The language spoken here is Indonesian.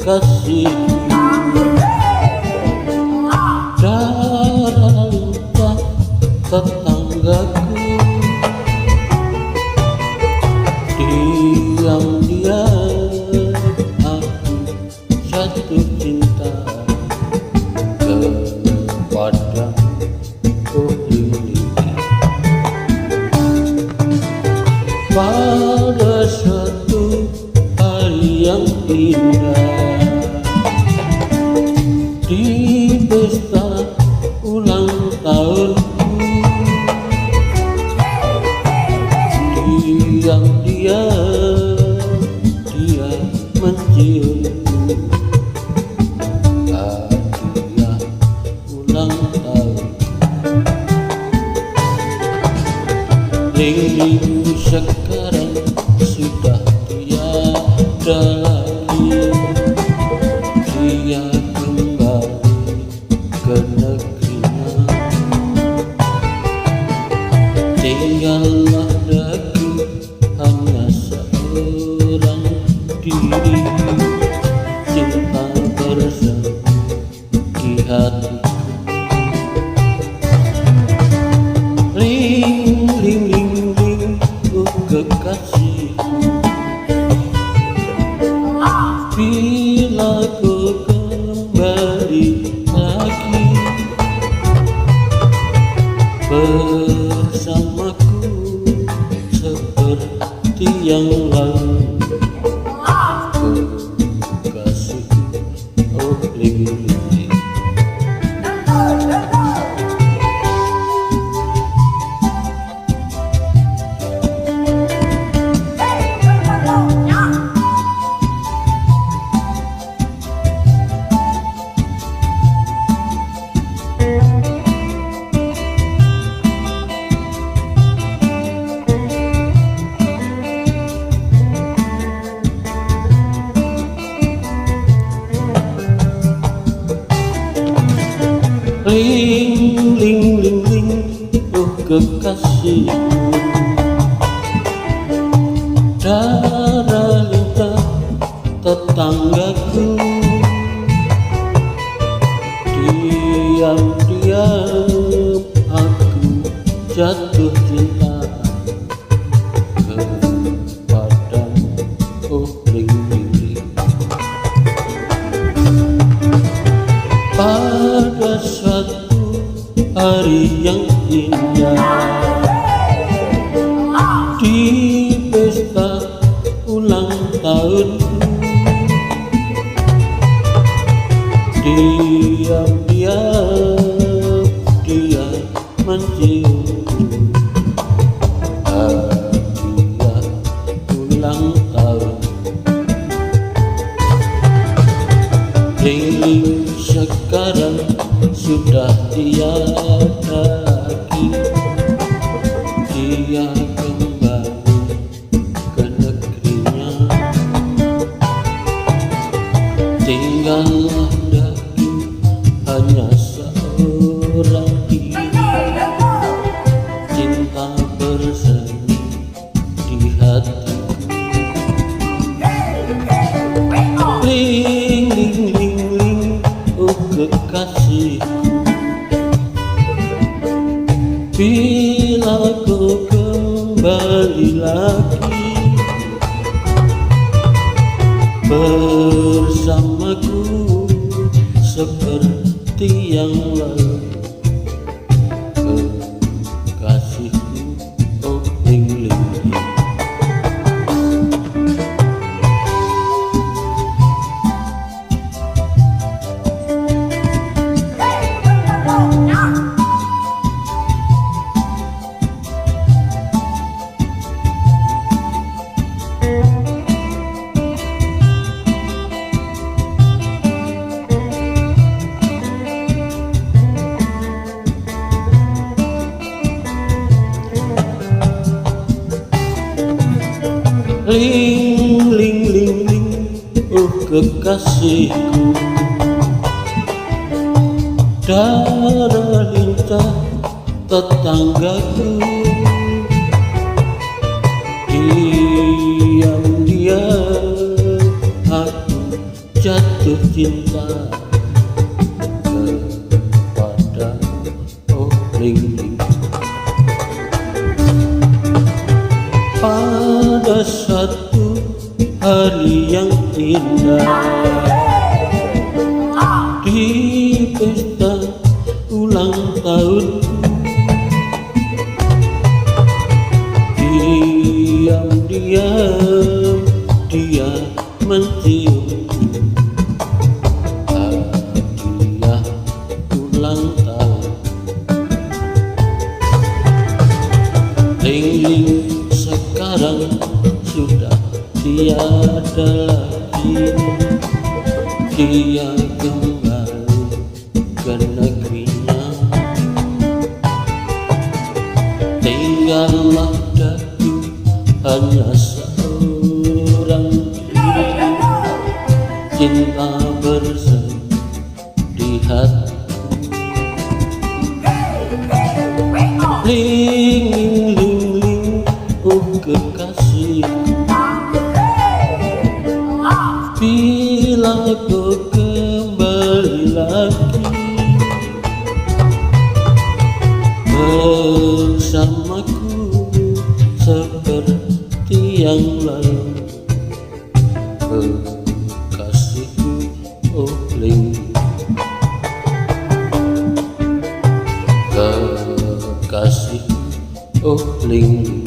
kekasihku, darah tetanggaku, diam-diam aku jatuh cinta kepada Lili. Pada suatu hari yang indah, di pesta ulang tahunku, diam-diam dia menciumku. Hadiah ulang tahun, ring-ring sekarang sudah tiada lagi. Dia kembali ke negerinya, tinggallah aku hanya seorang diri. Cinta bersemi di hatiku, ring ring ring ring, oh kekasihku, bila kau kembali lagi bersamaku seperti yang lalu. Kekasihku, oh Lili. Ling ling ling ling, oh kekasihku, darah lintah tetanggaku, diam-diam aku jatuh cinta kepadamu, oh ling ling ling. Pada suatu hari yang indah, di pesta ulang tahunku, diam-diam dia menciumku. Hadiah ulang tahun, ring-ring sekarang sudah tiada lagi. Dia kembali ke negerinya, tinggallah aku hanya seorang diri. Cinta bersemi di hatiku, ling ling ling ling, oh kekasihku, bila kau kembali lagi bersamaku seperti yang lalu. Kekasihku, oh ling ling ling. Ling ling ling ling, oh kekasihku, darah lintah tetanggaku, diam-diam aku jatuh hari yang indah di pesta ulang tahun. Diam-diam dia mencium hadiah ulang tahun. Ling-ling sekarang sudah tiada lagi, dia kembali ke negerinya. Tinggallah daku hanya seorang diri, cinta bersemi di hati. Ling, ling, ling, oh kekasihku, bila kau kembali lagi bersamaku seperti yang lalu. Kekasihku, oh Ling, kekasihku, oh Ling.